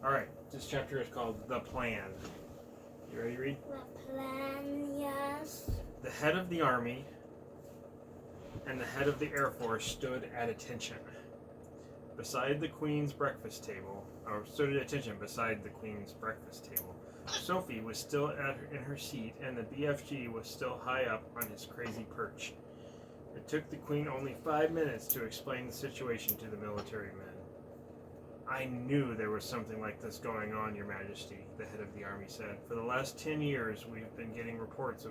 Alright, this chapter is called The Plan. You ready to read? The plan, yes. The head of the army and the head of the Air Force stood at attention beside the Queen's breakfast table, or stood at attention beside the Queen's breakfast table. Sophie was still in her seat, and the BFG was still high up on his crazy perch. It took the Queen only 5 minutes to explain the situation to the military men. I knew there was something like this going on, Your Majesty, the head of the army said. For the last 10 years, we've been getting reports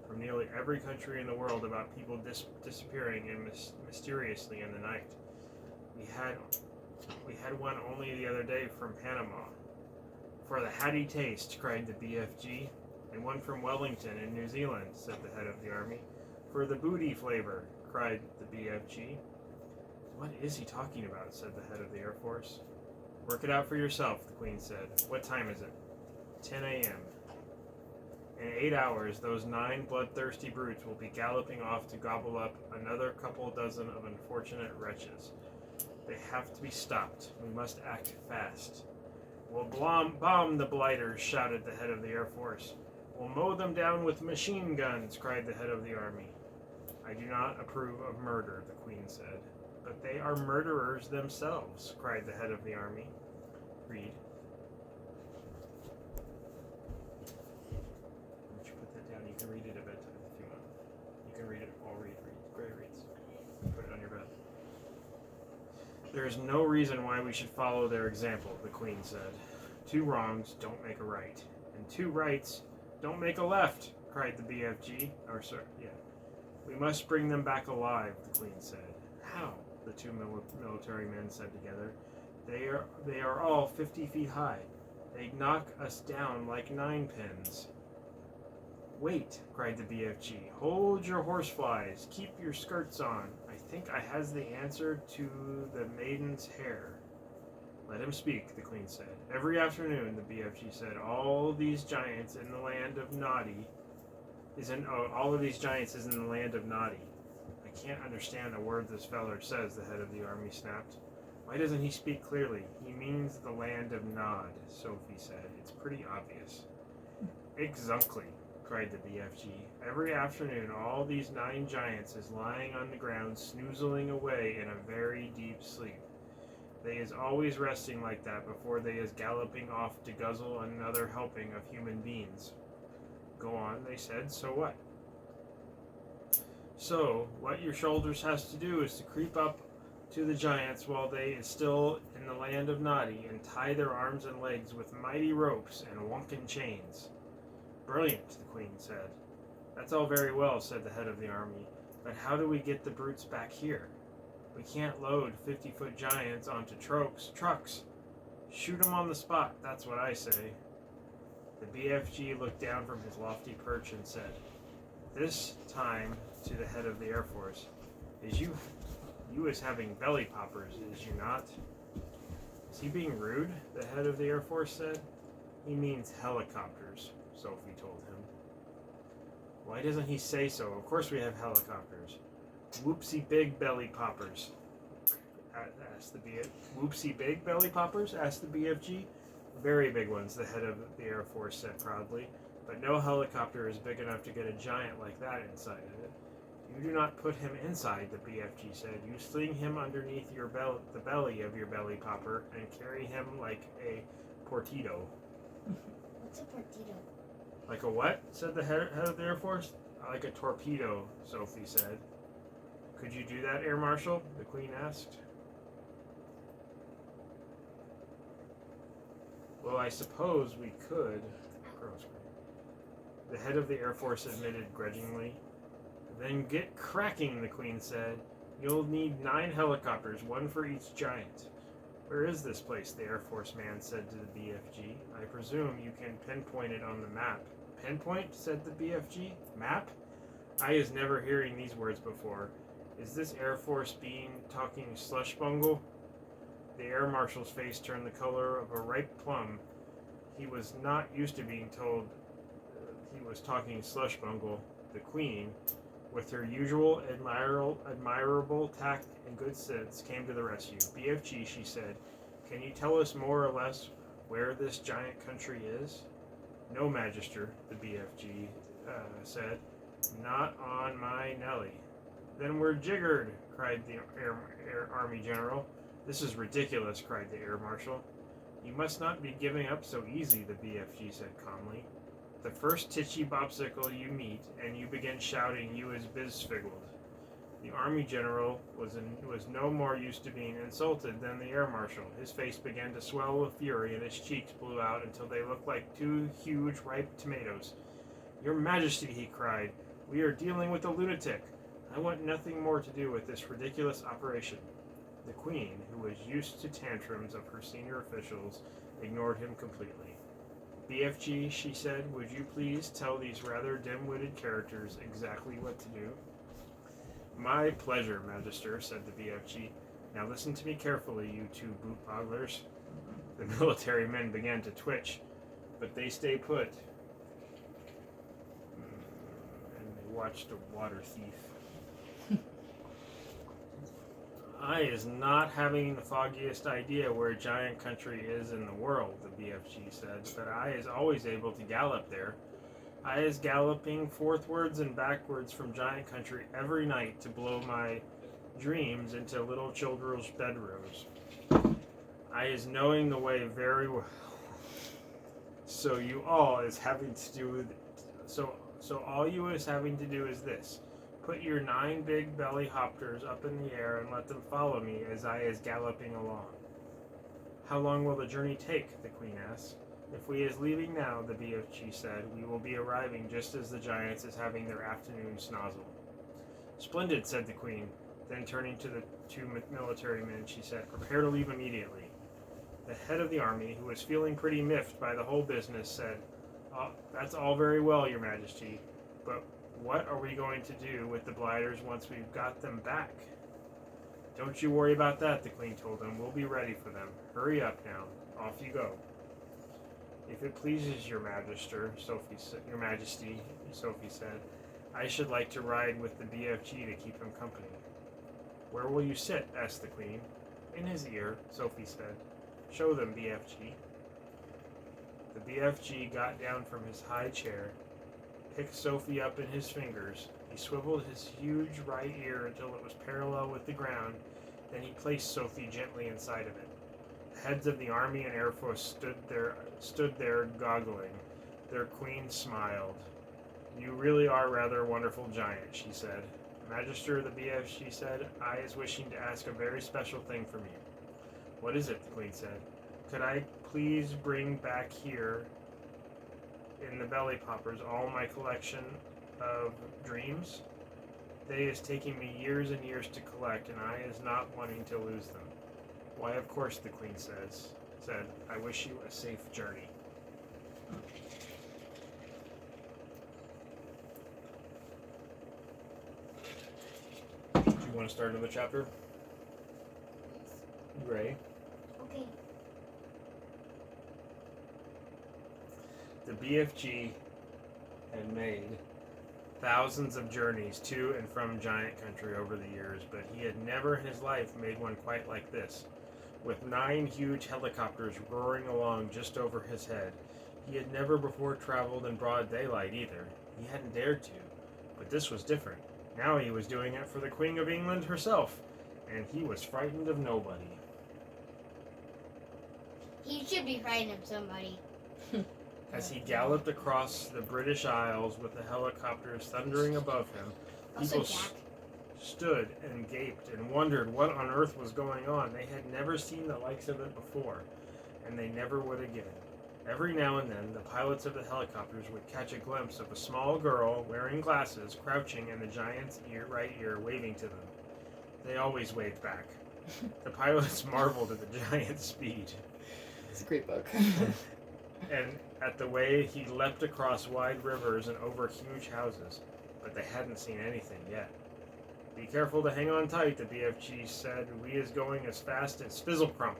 from nearly every country in the world about people disappearing mysteriously in the night. We had one only the other day from Panama. For the hatty taste, cried the BFG, and one from Wellington in New Zealand, said the head of the army. For the booty flavor, cried the BFG. What is he talking about, said the head of the Air Force. Work it out for yourself, the Queen said. What time is it? 10 a.m. In 8 hours, those 9 bloodthirsty brutes will be galloping off to gobble up another couple dozen of unfortunate wretches. They have to be stopped. We must act fast. We'll bomb the blighters, shouted the head of the Air Force. We'll mow them down with machine guns, cried the head of the army. I do not approve of murder, the Queen said. But they are murderers themselves, cried the head of the army. Read. Why don't you put that down? You can read it at bedtime if you want. You can read it. I'll read. Gray reads. Put it on your bed. There is no reason why we should follow their example, the Queen said. 2 wrongs don't make a right, and 2 rights don't make a left, cried the BFG. We must bring them back alive, the Queen said. How? The 2 military men said together. They are all 50 feet high. They'd knock us down like 9-pins. Wait, cried the BFG. Hold your horseflies. Keep your skirts on. I think I has the answer to the maiden's hair. Let him speak, the Queen said. Every afternoon, the BFG said, all these giants in the land of Noddy all of these giants is in the land of Noddy. I can't understand a word this feller says, the head of the army snapped. Why doesn't he speak clearly? He means the land of Nod, Sophie said. It's pretty obvious. Exactly, cried the BFG. Every afternoon, all these 9 giants is lying on the ground, snoozling away in a very deep sleep. They is always resting like that before they is galloping off to guzzle another helping of human beings. Go on, they said. So what? So, what your shoulders has to do is to creep up to the giants while they is still in the land of Noddy and tie their arms and legs with mighty ropes and wonkin' chains. Brilliant, the Queen said. That's all very well, said the head of the army, but how do we get the brutes back here? We can't load 50-foot giants onto trucks. Shoot 'em on the spot, that's what I say. The BFG looked down from his lofty perch and said, this time to the head of the Air Force, you is having belly poppers, is you not? Is he being rude? The head of the Air Force said. He means helicopters, Sophie told him. Why doesn't he say so? Of course we have helicopters. Whoopsie big belly poppers, asked the BFG. Whoopsie big belly poppers? Asked the BFG. Very big ones, the head of the Air Force said proudly, but no helicopter is big enough to get a giant like that inside of it. You do not put him inside, the BFG said. You sling him underneath the belly of your belly popper and carry him like a portito. What's a portito? Like a what? Said the head of the Air Force. Like a torpedo, Sophie said. Could you do that, Air Marshal? The Queen asked. Well, I suppose we could. The head of the Air Force admitted grudgingly. Then get cracking, the Queen said. You'll need 9 helicopters, 1 for each giant. Where is this place? The Air Force man said to the BFG. I presume you can pinpoint it on the map. Pinpoint? Said the BFG. Map? I is never hearing these words before. Is this Air Force being talking slush bungle? The Air Marshal's face turned the color of a ripe plum. He was not used to being told he was talking slush bungle. The Queen, with her usual admirable tact and good sense, came to the rescue. BFG, she said, can you tell us more or less where this giant country is? No, Magister, the BFG said. Not on my Nelly. Then we're jiggered, cried the Air Army General. This is ridiculous, cried the Air Marshal. You must not be giving up so easy, the BFG said calmly. The first titchy bopsicle you meet, and you begin shouting you is bizfiggled. The Army General was no more used to being insulted than the Air Marshal. His face began to swell with fury, and his cheeks blew out until they looked like two huge ripe tomatoes. Your Majesty, he cried, we are dealing with a lunatic. I want nothing more to do with this ridiculous operation. The Queen, who was used to tantrums of her senior officials, ignored him completely. BFG, she said, would you please tell these rather dim-witted characters exactly what to do? My pleasure, Magister, said the BFG. Now listen to me carefully, you two boot-bogglers. The military men began to twitch, but they stay put. And they watched a water thief. I is not having the foggiest idea where giant country is in the world, the BFG said, but I is always able to gallop there. I is galloping forthwards and backwards from giant country every night to blow my dreams into little children's bedrooms. I is knowing the way very well. So you all is having to do with so all you is having to do is this. Put your 9 big belly hoppers up in the air and let them follow me as I is galloping along. How long will the journey take? The Queen asked. If we is leaving now, the BFG said, we will be arriving just as the giants is having their afternoon snozzle. Splendid, said the Queen. Then turning to the 2 military men, she said, prepare to leave immediately. The head of the army, who was feeling pretty miffed by the whole business, said, that's all very well, Your Majesty, but what are we going to do with the blighters once we've got them back? Don't you worry about that, the Queen told him. We'll be ready for them. Hurry up now. Off you go. If it pleases Your Magister, Your Majesty, Sophie said, I should like to ride with the BFG to keep him company. Where will you sit? Asked the Queen. In his ear, Sophie said. Show them, BFG. The BFG got down from his high chair, picked Sophie up in his fingers. He swiveled his huge right ear until it was parallel with the ground, then he placed Sophie gently inside of it. The heads of the Army and Air Force stood there goggling. Their Queen smiled. You really are rather a wonderful giant, she said. Magister, the BFG said, I is wishing to ask a very special thing from you. What is it? The Queen said. Could I please bring back here in the belly poppers all my collection of dreams? They is taking me years and years to collect, and I is not wanting to lose them. Why, of course, the Queen said, I wish you a safe journey. Do you want to start another chapter? Gray. Okay. The BFG had made thousands of journeys to and from giant country over the years, but he had never in his life made one quite like this. With 9 huge helicopters roaring along just over his head. He had never before traveled in broad daylight either. He hadn't dared to, but this was different. Now he was doing it for the Queen of England herself, and he was frightened of nobody. He should be frightened of somebody. As he galloped across the British Isles with the helicopters thundering above him, Also, people Jack. stood and gaped and wondered what on earth was going on. They had never seen the likes of it before, and they never would again. Every now and then, the pilots of the helicopters would catch a glimpse of a small girl wearing glasses, crouching in the giant's right ear, waving to them. They always waved back. The pilots marveled at the giant's speed. It's a great book. And at the way he leapt across wide rivers and over huge houses, but they hadn't seen anything yet. Be careful to hang on tight, the BFG said. We is going as fast as Fizzlecrump.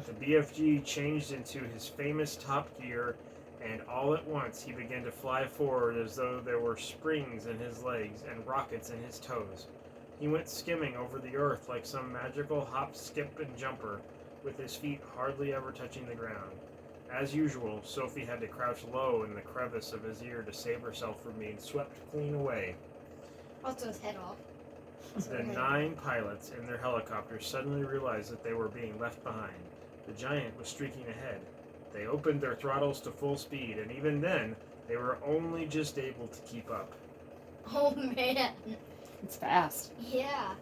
The BFG changed into his famous top gear, and all at once he began to fly forward as though there were springs in his legs and rockets in his toes. He went skimming over the earth like some magical hop, skip, and jumper, with his feet hardly ever touching the ground. As usual, Sophie had to crouch low in the crevice of his ear to save herself from being swept clean away. Also his head off. The 9 pilots in their helicopter suddenly realized that they were being left behind. The giant was streaking ahead. They opened their throttles to full speed, and even then, they were only just able to keep up. Oh man. It's fast. Yeah.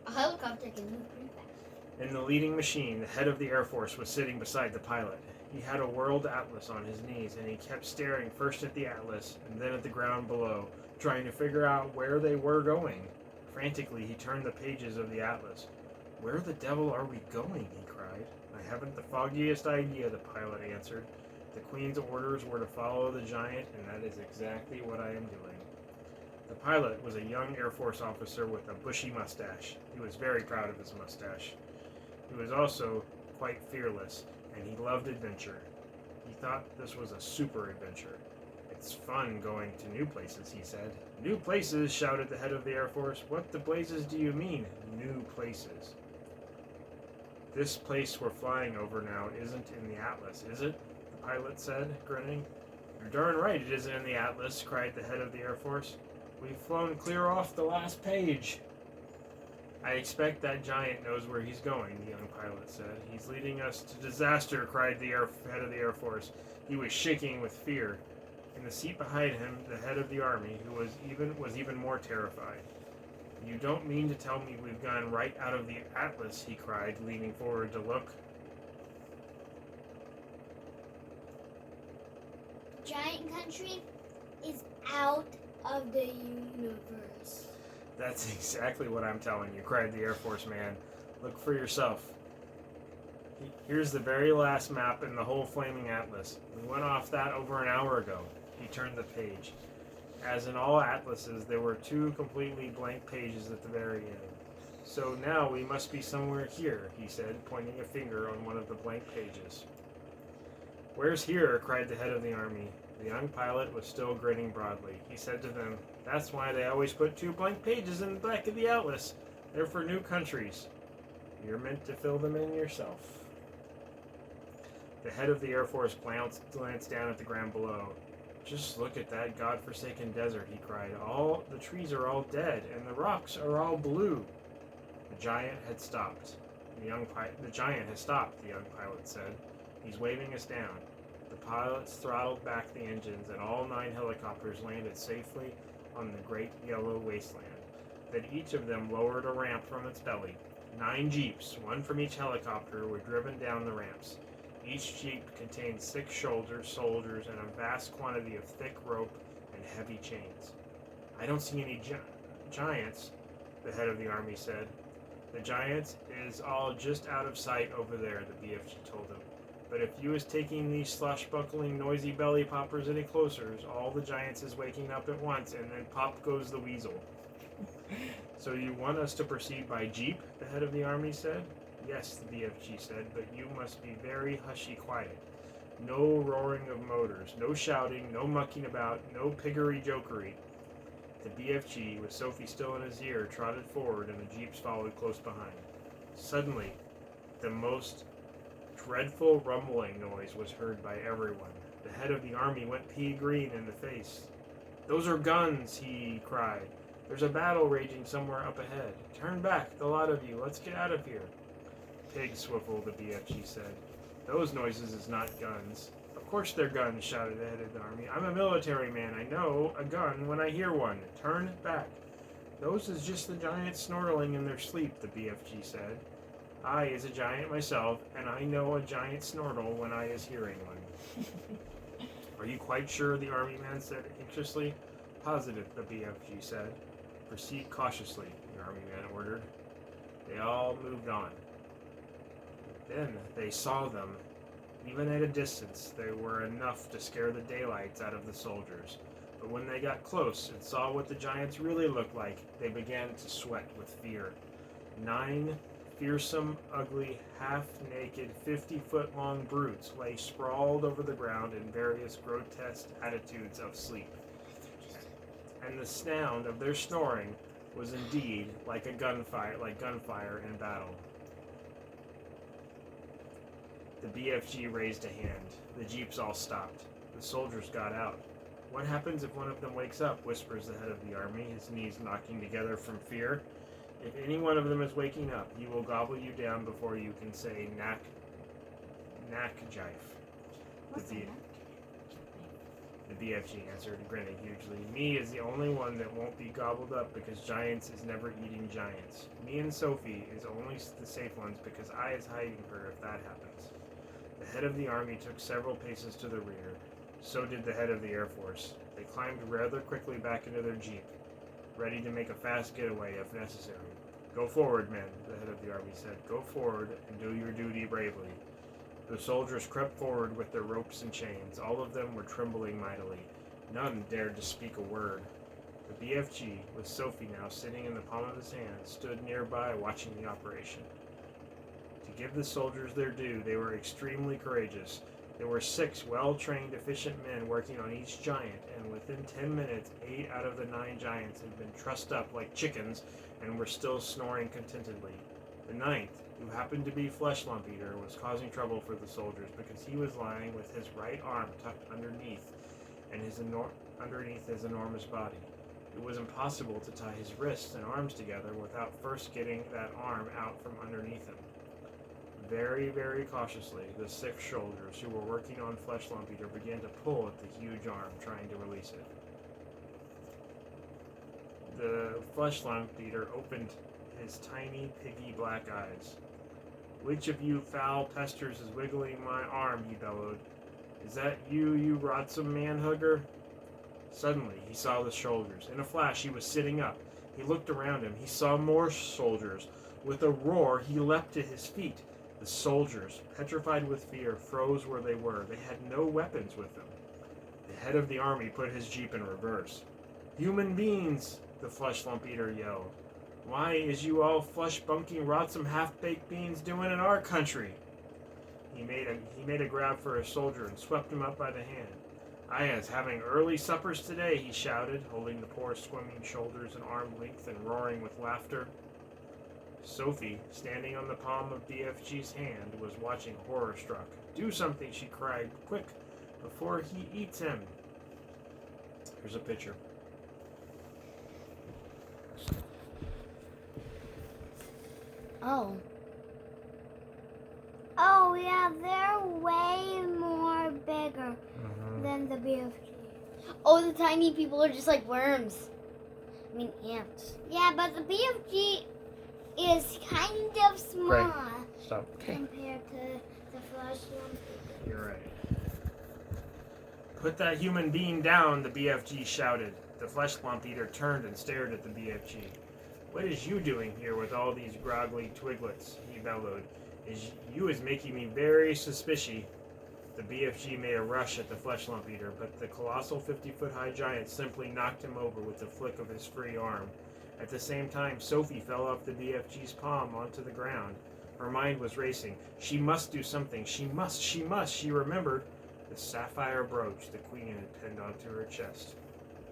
A helicopter can move pretty fast. In the leading machine, the head of the Air Force was sitting beside the pilot. He had a world atlas on his knees, and he kept staring first at the atlas and then at the ground below, trying to figure out where they were going. Frantically, he turned the pages of the atlas. "Where the devil are we going?" he cried. "I haven't the foggiest idea," the pilot answered. "The Queen's orders were to follow the giant, and that is exactly what I am doing." The pilot was a young Air Force officer with a bushy mustache. He was very proud of his mustache. He was also quite fearless, and he loved adventure. He thought this was a super adventure. "It's fun going to new places," he said. "New places?" shouted the head of the Air Force. "What the blazes do you mean, new places?" "This place we're flying over now isn't in the atlas, is it?" the pilot said, grinning. "You're darn right it isn't in the atlas," cried the head of the Air Force. "We've flown clear off the last page." "I expect that giant knows where he's going," the young pilot said. "He's leading us to disaster," cried the head of the Air Force. He was shaking with fear. In the seat behind him, the head of the army, who was even more terrified. "You don't mean to tell me we've gone right out of the atlas," he cried, leaning forward to look. Giant country is out of the universe. "That's exactly what I'm telling you," cried the Air Force man. "Look for yourself. Here's the very last map in the whole flaming atlas. We went off that over an hour ago." He turned the page. As in all atlases, there were 2 completely blank pages at the very end. "So now we must be somewhere here," he said, pointing a finger on one of the blank pages. "Where's here?" cried the head of the army. The young pilot was still grinning broadly. He said to them, "That's why they always put 2 blank pages in the back of the atlas. They're for new countries. You're meant to fill them in yourself." The head of the Air Force glanced down at the ground below. "Just look at that godforsaken desert," he cried. "All the trees are all dead, and the rocks are all blue." The giant had stopped. The giant has stopped, the young pilot said. "He's waving us down." The pilots throttled back the engines, and all 9 helicopters landed safely on the great yellow wasteland. Then each of them lowered a ramp from its belly. 9 jeeps, 1 from each helicopter, were driven down the ramps. Each jeep contained 6 soldiers, and a vast quantity of thick rope and heavy chains. "I don't see any giants," the head of the army said. "The giants is all just out of sight over there," the BFG told him. "But if you is taking these slush-buckling, noisy belly poppers any closer, all the giants is waking up at once, and then pop goes the weasel." "So you want us to proceed by jeep?" the head of the army said. "Yes," the BFG said, "but you must be very hushy quiet. No roaring of motors, no shouting, no mucking about, no piggery-jokery." The BFG, with Sophie still in his ear, trotted forward, and the jeeps followed close behind. Suddenly, the most dreadful rumbling noise was heard by everyone. The head of the army went pea-green in the face. "Those are guns!" he cried. "There's a battle raging somewhere up ahead. Turn back, the lot of you. Let's get out of here." "Pig swivel," the BFG said. "Those noises is not guns." "Of course they're guns," shouted the head of the army. "I'm a military man. I know a gun when I hear one. Turn back." "Those is just the giants snortling in their sleep," the BFG said. "I is a giant myself, and I know a giant snortle when I is hearing one." "Are you quite sure?" the army man said anxiously. "Positive," the BFG said. "Proceed cautiously," the army man ordered. They all moved on. Then they saw them. Even at a distance, they were enough to scare the daylights out of the soldiers. But when they got close and saw what the giants really looked like, they began to sweat with fear. 9 fearsome, ugly, half-naked, 50-foot-long brutes lay sprawled over the ground in various grotesque attitudes of sleep. And the sound of their snoring was indeed like gunfire in battle. The BFG raised a hand. The jeeps all stopped. The soldiers got out. What happens if one of them wakes up? Whispers the head of the army, his knees knocking together from fear. If any one of them is waking up, he will gobble you down before you can say knack jife. What's The, that? the BFG answered, grinning hugely. Me is the only one that won't be gobbled up because Giants is never eating giants. Me and Sophie is only the safe ones because I is hiding her if that happens. The head of the army took several paces to the rear. So did the head of the Air Force. They climbed rather quickly back into their jeep, ready to make a fast getaway if necessary. Go forward, men, the head of the army said. Go forward and do your duty bravely. The soldiers crept forward with their ropes and chains. All of them were trembling mightily. None dared to speak a word. The BFG, with Sophie now sitting in the palm of his hand, stood nearby watching the operation. To give the soldiers their due, they were extremely courageous. There were 6 well-trained, efficient men working on each giant, and within 10 minutes, 8 out of the 9 giants had been trussed up like chickens and were still snoring contentedly. The 9th, who happened to be Flesh Lump Eater, was causing trouble for the soldiers because he was lying with his right arm tucked underneath his enormous body. It was impossible to tie his wrists and arms together without first getting that arm out from underneath him. Very, very cautiously, the 6 soldiers who were working on Flesh Lump Eater began to pull at the huge arm, trying to release it. The Flesh Lump Eater opened his tiny, piggy black eyes. Which of you foul pesters is wiggling my arm, he bellowed. Is that you, you rotsome man-hugger? Suddenly, he saw the soldiers. In a flash, he was sitting up. He looked around him. He saw more soldiers. With a roar, he leapt to his feet. The soldiers, petrified with fear, froze where they were. They had no weapons with them. The head of the army put his jeep in reverse. Human beings, the Flesh Lump Eater yelled. Why is you all flesh-bunking, rotsome, half-baked beans doing in our country? He made a grab for a soldier and swept him up by the hand. I is having early suppers today, he shouted, holding the poor swimming shoulders an arm length and roaring with laughter. Sophie, standing on the palm of BFG's hand, was watching horror-struck. Do something, she cried, quick, before he eats him. Here's a picture. Oh. Oh, yeah, they're way more bigger than the BFG. Oh, the tiny people are just like worms. I mean, ants. Yeah, but the BFG is kind of small Stop. compared to the Flesh Lump. You're right. Put that human being down, the BFG shouted. The Flesh Lump Eater turned and stared at the BFG. What is you doing here with all these groggly twiglets? He bellowed. You is making me very suspicious. The BFG made a rush at the Flesh Lump Eater, but the colossal 50-foot-high giant simply knocked him over with the flick of his free arm. At the same time, Sophie fell off the BFG's palm onto the ground. Her mind was racing. She must do something. She must. She remembered the sapphire brooch the queen had pinned onto her chest.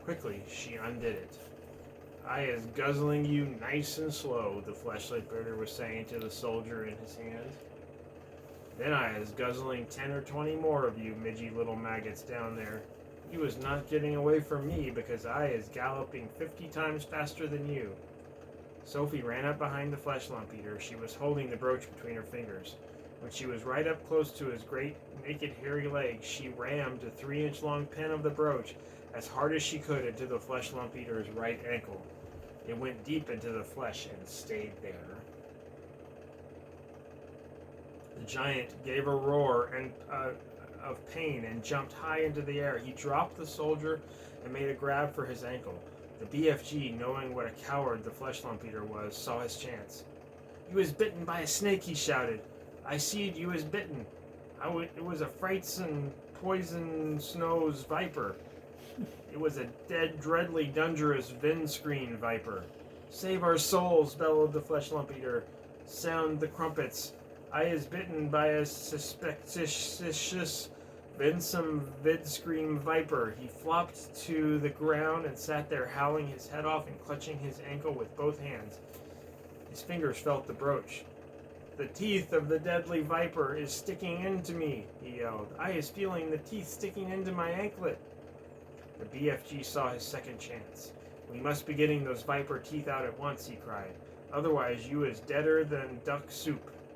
Quickly, she undid it. I is guzzling you nice and slow, the Flesh Lump Eater was saying to the soldier in his hand. Then I is guzzling 10 or 20 more of you midgy little maggots down there. You is not getting away from me because I is galloping 50 times faster than you. Sophie ran up behind the Flesh Lump Eater. She was holding the brooch between her fingers. When she was right up close to his great, naked, hairy legs, she rammed a 3-inch-long pin of the brooch as hard as she could into the Flesh Lump Eater's right ankle. It went deep into the flesh and stayed there. The giant gave a roar of pain and jumped high into the air. He dropped the soldier and made a grab for his ankle. The BFG, knowing what a coward the Flesh Lump Eater was, saw his chance. You was bitten by a snake, he shouted. I seed you was bitten. It was a frightsome, poison-nose viper. It was a dead, dreadly, dangerous Vindscreen viper. Save our souls, bellowed the Flesh Lump Eater. Sound the crumpets. I is bitten by a suspicious Vinsome Vidscream viper. He flopped to the ground and sat there howling his head off and clutching his ankle with both hands. His fingers felt the brooch. The teeth of the deadly viper is sticking into me, he yelled. I is feeling the teeth sticking into my anklet. The BFG saw his second chance. We must be getting those viper teeth out at once, he cried. Otherwise you is deader than duck soup.